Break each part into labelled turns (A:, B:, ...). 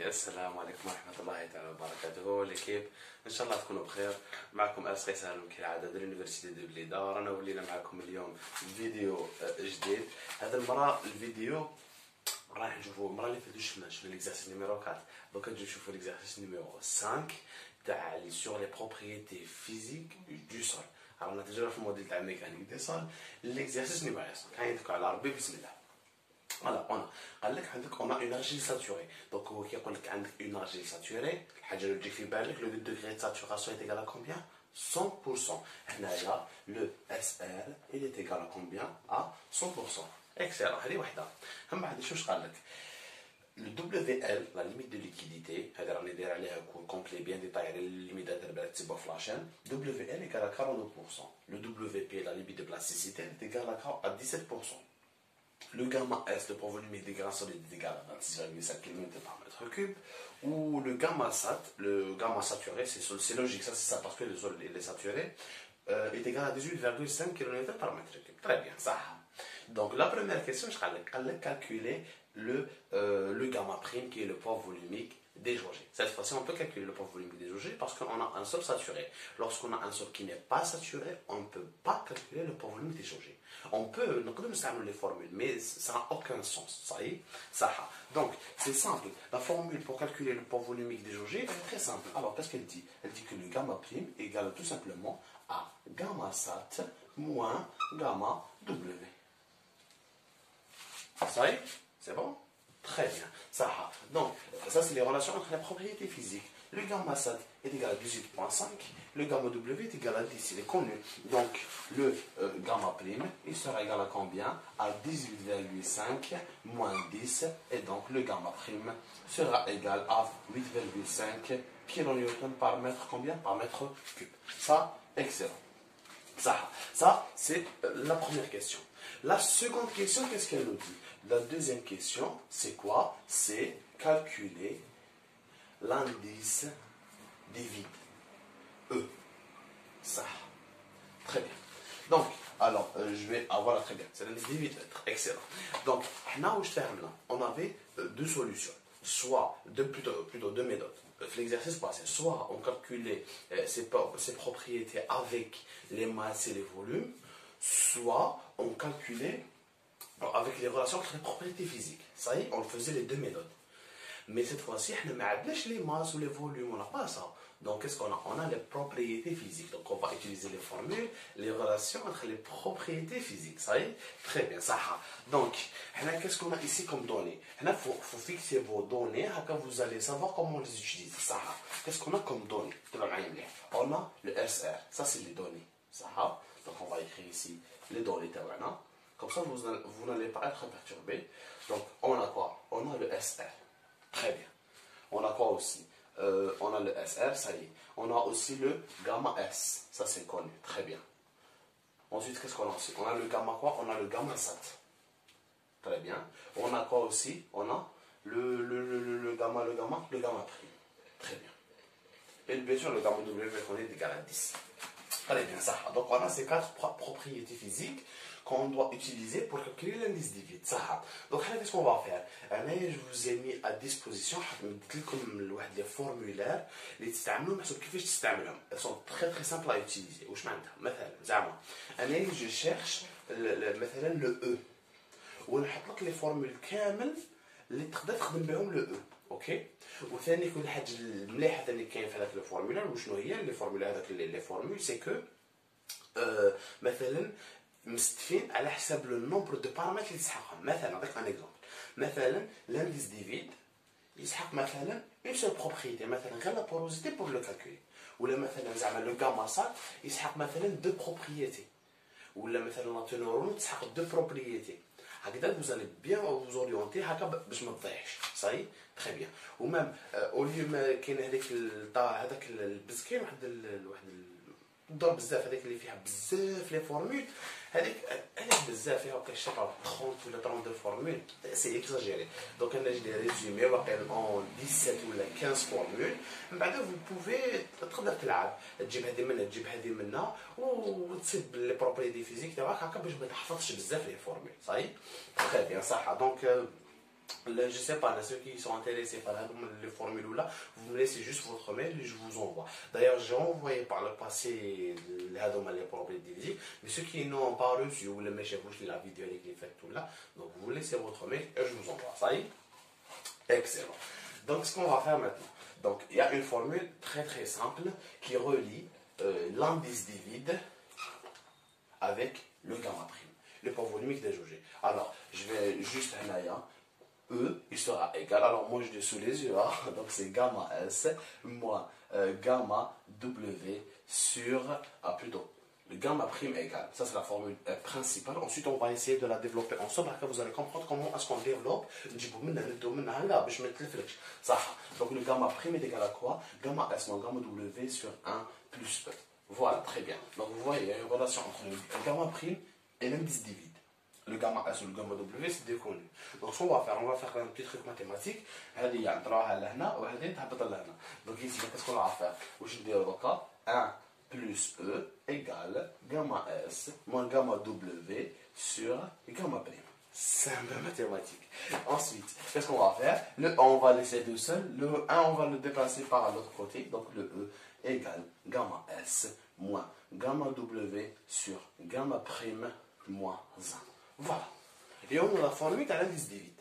A: السلام عليكم ورحمة الله تعالى وبركاته ليكيب. ان شاء الله تكونوا بخير. معكم أرس قيسان كالعادة ديال اليونيفرسيتي دو بليده. رانا ولينا معكم اليوم فيديو جديد. هذا المرة الفيديو راح نشوفوا المرة اللي فاتت شفنا ليكزارسيس نيميرو 4. دوكا نجي نشوفوا ليكزارسيس نيميرو 5 تاع لي سور لي بروبريتي فيزيك دو سول. رانا تجربة في الموديل تاع ميكانيك دي سول. ليكزارسيس نيميرو 5 كاين على ربي بسم الله. فوالا قال لك عندك اون اون ارجيل ساتوري. دونك هو كيقول لك عندك اون ارجيل ساتوري. الحاجه اللي تجيك في بالك لو دوغري دو ساتوراسيون ايغال ا كومبيان 100%. هنايا لو اس ال il est égal à combien à 100%. اكسلون. هذه وحده. من بعد شوش قال لك le WL la limite de liquidité. هذا راني داير عليها كول كومبلي بيان ديتاي على الليميت هذا بالك تسيبوها في لاشين. WL égale à 42%. Le WP la limite de plasticité est égale à 17%. Le gamma S, le poids volumique des grains solides est égal à 26,5 km par mètre cube. Ou le gamma sat, le gamma saturé, c'est logique, ça c'est ça parce que le sol est saturé, est égal à 18,5 km par mètre cube. Très bien, ça. Donc la première question, je vais calculer le gamma prime qui est le poids volumique déjaugé. Cette fois-ci, on peut calculer le poids volumique déjaugé parce qu'on a un sol saturé. Lorsqu'on a un sol qui n'est pas saturé, on ne peut pas calculer le poids volumique déjaugé. On peut utiliser les formules, mais ça n'a aucun sens. Ça y est, ça. Donc, c'est simple. La formule pour calculer le poids volumique déjaugé est très simple. Alors, qu'est-ce qu'elle dit? Elle dit que le gamma prime égale tout simplement à gamma sat moins gamma W. Ça y est, c'est bon? Très bien. Ça. Donc, ça c'est les relations entre les propriétés physiques. Le gamma sat est égal à 18,5. Le gamma W est égal à 10. Il est connu. Donc, le gamma prime, il sera égal à combien? À 18,5 moins 10. Et donc, le gamma prime sera égal à 8,5 kN par mètre, combien? Par mètre cube. Ça, excellent. Ça c'est la première question. La seconde question, qu'est-ce qu'elle nous dit? La deuxième question, c'est quoi? C'est calculer l'indice des vides. E. Ça. Très bien. Donc, alors, je vais avoir très bien. C'est l'indice des vides. Excellent. Donc, on avait deux solutions. Soit, plutôt deux méthodes. L'exercice passé, soit on calculait ses propriétés avec les masses et les volumes, soit on calculait avec les relations entre les propriétés physiques. Ça y est, on faisait les deux méthodes. Mais cette fois-ci, on n'a pas les masses ou les volumes, on n'a pas ça. Donc, qu'est-ce qu'on a? On a les propriétés physiques. Donc, on va utiliser les formules, les relations entre les propriétés physiques. Ça y est? Très bien, ça. Donc, qu'est-ce qu'on a ici comme données? Il faut fixer vos données, vous allez savoir comment on les utilise. Ça. Qu'est-ce qu'on a comme données? On a le SR, ça c'est les données. Ça. Donc, on va écrire ici les données. Comme ça, vous n'allez pas être perturbé. Donc, on a quoi? On a le SR. Très bien. On a quoi aussi? On a le SR, ça y est. On a aussi le gamma S. Ça, c'est connu. Très bien. Ensuite, qu'est-ce qu'on a aussi? On a le gamma quoi? On a le gamma sat. Très bien. On a quoi aussi? On a le gamma prime. Très bien. Et bien sûr, le gamma W qu'on est égal à 10. Très bien, ça. Donc, on a ces quatre propriétés physiques qu'on doit utiliser pour calculer l'indice des vides. Donc, qu'est-ce qu'on va faire? Je vous ai mis à disposition les formulaires. Elles sont très très simples à utiliser. Je cherche le E. ونحط لك لي فورمول كامل اللي تقدر تخدم بهم لو او. اوكي. وثاني كل حاجه المليحه اللي كاين في هذاك لو فورمولار وشنو هي لي فورمول هذاك لي فورمول سي كو مثلا مستفين على حساب لو نومبر دو بارامتر اللي تسحقهم. مثلا نعطيك ان اكزومبل. مثلا لانديس دي فيد يسحق مثلا اون سول بروبريتي مثلا غير لا بوروزيتي بور لو كالكولي. ولا مثلا زعما لو غاما سات يسحق مثلا دو بروبريتي. ولا مثلا لا تونورون تسحق دو بروبريتي. هكذا vous allez bien vous orienter هكا باش ما تضيعش. صاي تري بيان. ومام اوليو ما كاين هذاك البزكين واحد الدور بزاف هذيك اللي فيها بزاف لي فورمول هذيك بزاف فيها كشطر 30 ولا 32 فورمول سي اكزاجيري. دونك انا جي ريزومي واقيلا اون 17 ولا 15 فورمول. من بعد فو بوفي تقدر تلعب تجيب هذه منها تجيب هذه منها وتصيب لي بروبريتي فيزيك تاعك هكا باش ما تحفظش بزاف لي فورمول. صاي تري بيان صح. دونك je ne sais pas, ceux qui sont intéressés par les formules là, vous me laissez juste votre mail et je vous envoie. D'ailleurs, j'ai envoyé par le passé les propriétés physiques, mais ceux qui n'ont pas reçu, vous les mettez la vidéo avec les faits tout là, donc vous laissez votre mail et je vous envoie. Ça y est? Excellent. Donc, ce qu'on va faire maintenant, donc il y a une formule très très simple qui relie l'indice des vides avec le gamma prime, le poids volumique des jaugés. Alors, je vais juste un aïe. E, il sera égal, alors moi je l'ai sous les yeux, hein? Donc c'est gamma S moins gamma W sur, plutôt, le gamma prime égal. Ça c'est la formule principale. Ensuite on va essayer de la développer ensemble. Après vous allez comprendre comment est-ce qu'on développe. Ça. Donc le gamma prime est égal à quoi? Gamma S moins gamma W sur 1 plus E. Voilà, très bien. Donc vous voyez, il y a une relation entre le gamma prime et l'indice des vides. Le gamma S ou le gamma W, c'est déconnu. Donc, ce qu'on va faire un petit truc mathématique. Donc, ici, qu'est-ce qu'on va faire? Je vais dire 1 plus E égale gamma S moins gamma W sur gamma prime. Simple mathématique. Ensuite, qu'est-ce qu'on va faire? Le 1, on va laisser tout seul. Le 1, on va le déplacer par l'autre côté. Donc, le E égale gamma S moins gamma W sur gamma prime moins 1. Voilà. Et on a la formule à l'indice des vides.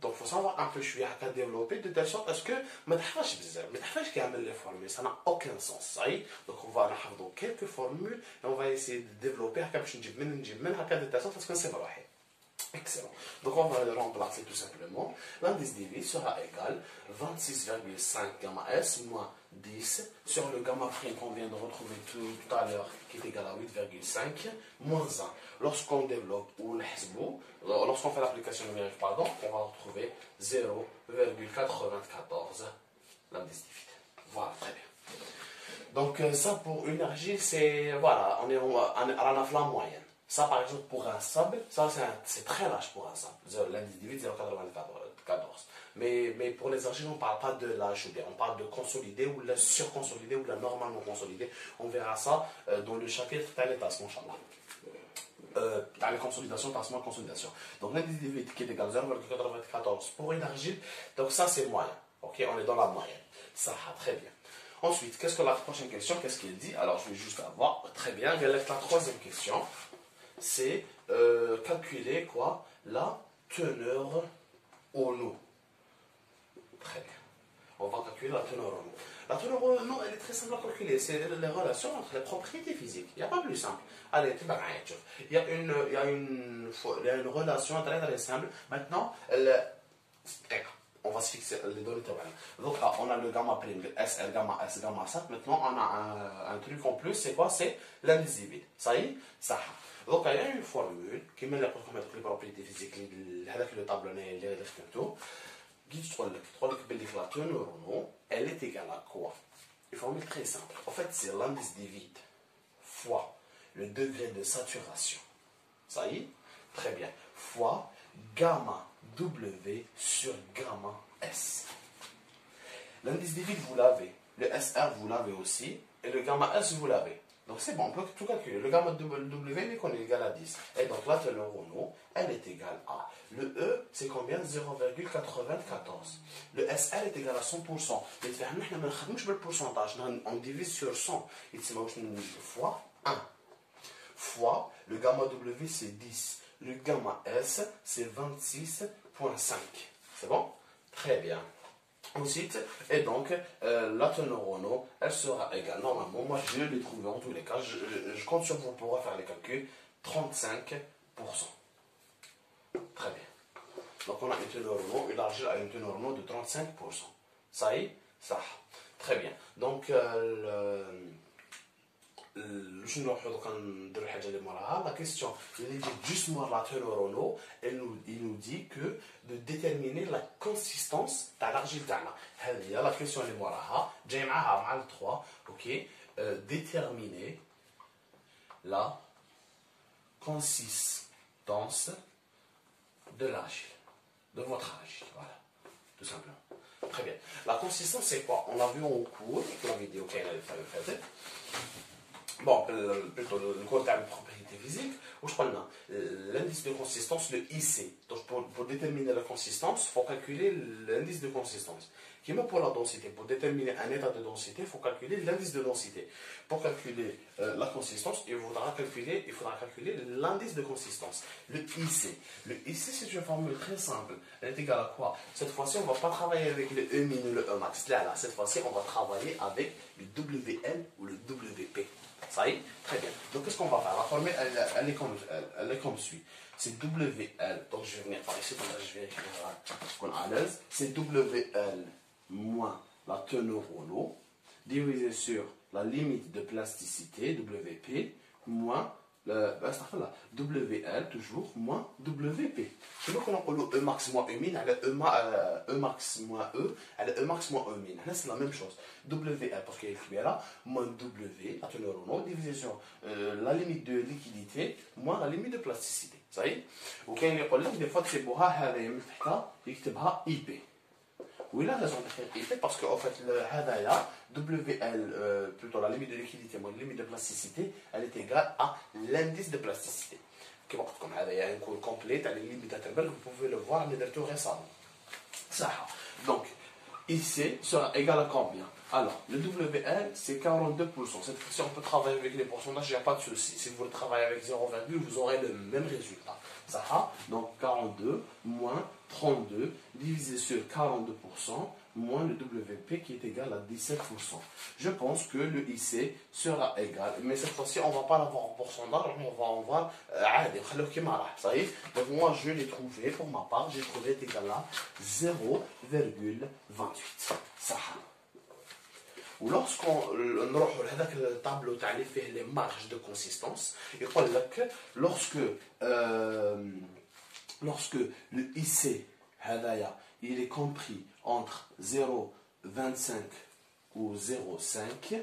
A: Donc il faut savoir un peu, je suis à développer de telle sorte à ce que ما تحفظش كامل les formules, ça n'a aucun sens. Donc on va avoir quelques formules et on va essayer de développer باش نجيب من هكا de telle sorte à ce que c'est vrai. Excellent. Donc on va le remplacer tout simplement. L'indice des vides sera égal 26,5 gamma S moins 10 sur le gamma prime qu'on vient de retrouver tout à l'heure qui est égal à 8,5 moins 1. Lorsqu'on développe ou lorsqu'on fait l'application numérique, pardon, on va retrouver 0,94 l'indice des vides. Voilà, très bien. Donc ça pour une argile, c'est voilà, on est à la flamme moyenne. Ça, par exemple, pour un sable, ça c'est très large pour un sable. L'indice des vides, 0,94. Mais pour les argiles, on ne parle pas de l'âge, on parle de consolidé ou la surconsolidé ou la normalement consolidée. On verra ça dans le chapitre Talitas, mon challah. Dans les consolidations, tassement, consolidation. Donc l'indice des vides qui est égal à 0,94 pour une argile, donc ça c'est moyen. Ok, on est dans la moyenne. Ça, très bien. Ensuite, qu'est-ce que la prochaine question? Qu'est-ce qu'il dit? Alors, je vais juste avoir, très bien, la troisième question. C'est calculer quoi? La teneur en eau. Très bien. On va calculer la teneur en eau. La teneur en eau, elle est très simple à calculer. C'est les relations entre les propriétés physiques. Il n'y a pas plus simple. Allez, il y a une relation très très simple. Maintenant, on va se fixer les données théoriques. Donc là, on a le gamma prime, le SR, gamma S, gamma 7. Maintenant, on a un truc en plus. C'est quoi? C'est l'indice des vides. Ça y est? Ça. Donc il y a une formule qui met les propriétés physiques, le tableau qui dit que la teneur en eau, elle est égale à quoi? Une formule très simple. En fait, c'est l'indice des vides fois le degré de saturation. Ça y est? Très bien. Fois gamma W sur gamma S. L'indice des vides, vous l'avez. Le SR, vous l'avez aussi. Et le gamma S, vous l'avez. Donc c'est bon, on peut tout calculer. Le gamma W, on est égal à 10. Et donc la teneur en eau, elle est égale à. Le E, c'est combien? 0,94. Le SR est égal à 100%. On divise sur 100. Fois 1. Fois, le gamma W, c'est 10. Le gamma S, c'est 26,5. C'est bon? Très bien. Ensuite, et donc, la teneur en eau, elle sera égale. Normalement, moi, je l'ai trouvé en tous les cas. Je compte sur vous pour faire les calculs. 35%. Très bien. Donc, on a une teneur en eau, une argile a une teneur en eau de 35%. Ça y est? Ça. Très bien. Donc, la question, il dit juste la teneur en eau, il nous dit que de déterminer la consistance de l'argile. La question est j'ai le 3, ok, déterminer la consistance de l'argile, de votre argile, voilà, tout simplement. Très bien. La consistance, c'est quoi? On l'a vu en cours, la vidéo qu'elle a faite. Bon, plutôt le cours de propriété physique, où je prends l'indice de consistance, le IC. Donc, pour déterminer la consistance, il faut calculer l'indice de consistance. Qui est pour la densité. Pour déterminer un état de densité, il faut calculer l'indice de densité. Pour calculer la consistance, il faudra calculer l'indice de consistance, le IC. Le IC, c'est une formule très simple. Elle est égale à quoi? Cette fois-ci, on ne va pas travailler avec le E min ou le E max. Là, cette fois-ci, on va travailler avec le WL ou le WP. Ça y est? Très bien. Donc, qu'est-ce qu'on va faire? La formule, elle est comme suit. C'est WL. Donc, je vais venir par ici. Donc, là, je vais écrire qu'on est à l'aise. C'est WL moins la teneur en eau divisé sur la limite de plasticité, WP, moins WL toujours moins WP. C'est donc on a E max moins E min, E max moins E, E max moins E min. Là, c'est la même chose. WL, parce qu'il est là, moins W, la teneur en eau, divisé sur la limite de liquidité, moins la limite de plasticité. Ça y est? Ou quand il y a des fois, c'est pour IP. Oui, la raison d'écrire IP, parce qu'en fait, le hadaya, WL, plutôt la limite de liquidité, moins la limite de plasticité, elle est égale à l'indice de plasticité. Comme hadaya, un cours complet, à la limite d'Attenberg, vous pouvez le voir, mais tout récemment. Ça. Donc, IC sera égal à combien? Alors, le WL, c'est 42%. Cette fois-ci, on peut travailler avec les pourcentages, il n'y a pas de souci. Si vous voulez travailler avec 0,, vous aurez le même résultat. Ça a donc 42 moins 32 divisé sur 42% moins le WP qui est égal à 17%. Je pense que le IC sera égal, mais cette fois-ci, on ne va pas l'avoir en pourcentage, on va en voir ça y est. Donc moi, je l'ai trouvé, pour ma part, j'ai trouvé égal à 0,28. Ça a. Ou lorsqu'on نروح لهذاك الطابلو تاع اللي فيه les marges de consistance يقول لك lorsque le IC هذايا il est compris entre 0,25 ou 0,5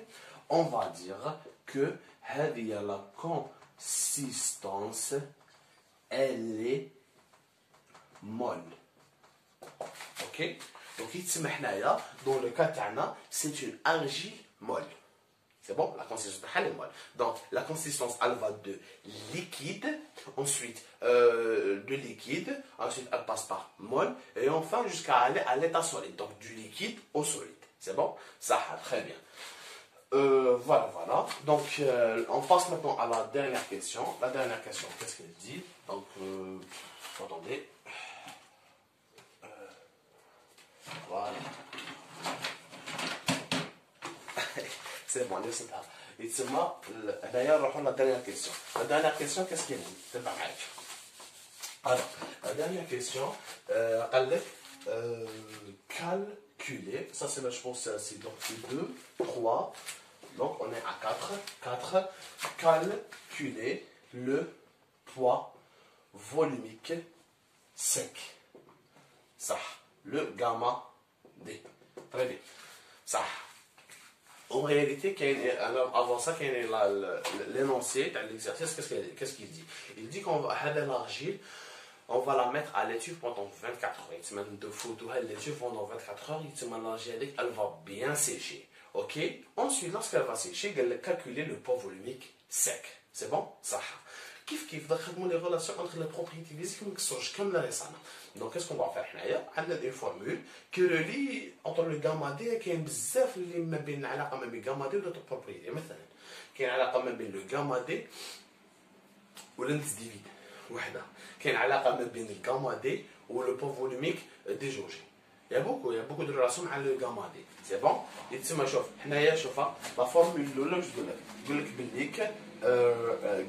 A: on va dire que هذه la consistance elle est molle. OK. Donc, dans le cas تاعنا, c'est une argile molle. C'est bon? La consistance est molle. Donc, la consistance, elle va de liquide, ensuite de liquide, ensuite elle passe par molle, et enfin jusqu'à aller à l'état solide. Donc, du liquide au solide. C'est bon? Ça, très bien. Voilà. Donc, on passe maintenant à la dernière question. La dernière question, qu'est-ce qu'elle dit? Donc, attendez. Voilà. C'est bon, laissez ça. Et c'est moi, d'ailleurs, on la dernière question. La dernière question, qu'est-ce qu'elle dit? C'est pas mal. Alors, la dernière question, calculer, ça c'est la chose, c'est donc 2, 3, donc on est à 4, calculer le poids volumique sec. Ça. Le gamma D. Très bien. Ça. En réalité, avant ça, l'énoncé de l'exercice, qu'est-ce qu'il dit? Il dit qu'on va l'argile, on va la mettre à l'étuve pendant 24 heures. Il te de photos à l'étuve pendant 24 heures, il te l'argile, elle va bien sécher. OK? Ensuite, lorsqu'elle va sécher, elle va calculer le poids volumique sec. C'est bon? Ça. كيف دخلنا les relations entre les propriétés physiques comme la récemment. Donc qu'est-ce qu'on va faire هنايا؟ عندنا une formule qui relie entre le gamma D كاين بزاف اللي ما بين العلاقه ما بين gamma D و d'autres propriétés. مثلا كاين علاقه ما بين le gamma D و l'indice divide وحده. كاين علاقه ما بين le gamma D و le poids volumique déjaugé. Il y a beaucoup de relations avec le gamma D. C'est bon? يتسمى شوف هنايا شوفها la formule الاولى واش تقول لك بالليك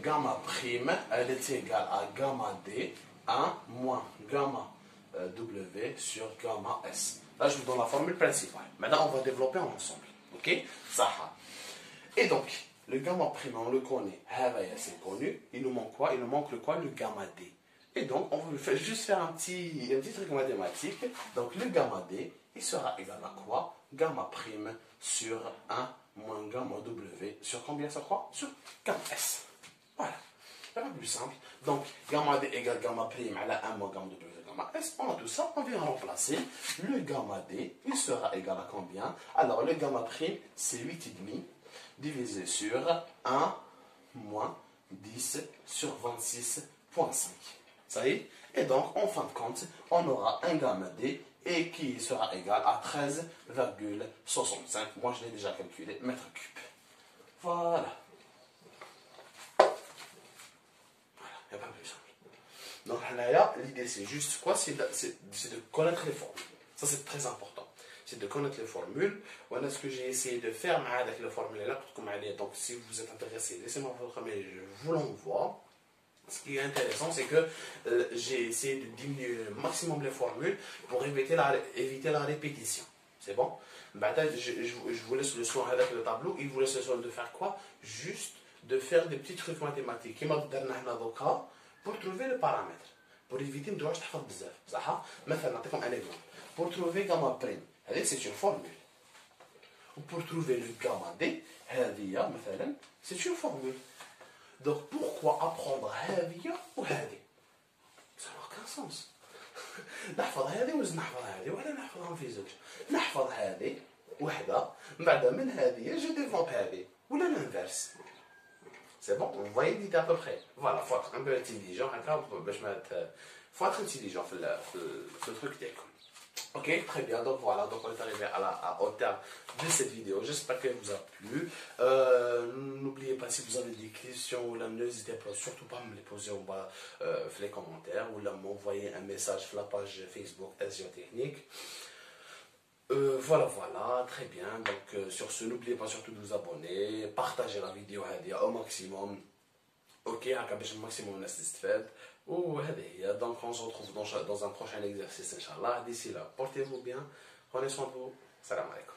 A: gamma prime, elle est égale à gamma D, 1 moins gamma W sur gamma S. Là, je vous donne la formule principale. Maintenant, on va développer ensemble. OK? Ça. Et donc, le gamma prime, on le connaît. C'est connu. Il nous manque quoi? Il nous manque le quoi? Le gamma D. Et donc, on va juste faire un petit truc mathématique. Donc, le gamma D, il sera égal à quoi? Gamma prime sur 1 moins gamma W sur combien ça croit? Sur gamma S. Voilà. C'est pas plus simple. Donc, gamma D égale gamma prime à la 1 moins gamma W gamma S. On a tout ça. On vient remplacer. Le gamma D, il sera égal à combien? Alors, le gamma prime, c'est 8,5 divisé sur 1 moins 10 sur 26,5. Ça y est. Et donc, en fin de compte, on aura un gamma D et qui sera égal à 13,65. Moi, je l'ai déjà calculé, mètres cubes. Voilà. Il n'y a pas plus simple. Donc là, l'idée c'est juste quoi? C'est de connaître les formules. Ça c'est très important. C'est de connaître les formules. Voilà ce que j'ai essayé de faire avec les formules là. Donc si vous êtes intéressé, laissez-moi votre mail, je vous l'envoie. Ce qui est intéressant, c'est que j'ai essayé de diminuer le maximum les formules pour éviter la répétition. C'est bon? Je vous laisse le soin avec le tableau. Il vous laisse le soin de faire quoi? Juste de faire des petits trucs mathématiques. Pour trouver le paramètre. Pour éviter de تحفظ بزاف. صح؟ مثلا نعطيكم un exemple. Pour trouver gamma prime, c'est une formule. Ou pour trouver le gamma D, c'est une formule. Donc pourquoi apprendre هذه وهذه؟ Ça n'a aucun sens. نحفظ هذه ونحفظ هذه ولا نحفظهم في زوج. نحفظ هذه وحده بعد من هذه je développe هذه ولا l'inverse. C'est bon, vous voyez l'idée à peu près. Voilà, il faut être un peu intelligent. Il faut être intelligent dans le truc. Ok, très bien. Donc voilà, donc on est arrivé au terme de cette vidéo. J'espère qu'elle vous a plu. N'oubliez pas, si vous avez des questions, n'hésitez pas surtout pas à me les poser en bas dans les commentaires ou m'envoyer un message sur la page Facebook SGO Technique. Voilà, très bien. Donc sur ce, n'oubliez pas surtout de vous abonner, partager la vidéo au maximum. Ok, à un maximum de donc on se retrouve dans un prochain exercice, Inch'Allah. D'ici là, portez-vous bien, prenez soin de vous. Salam alaikum.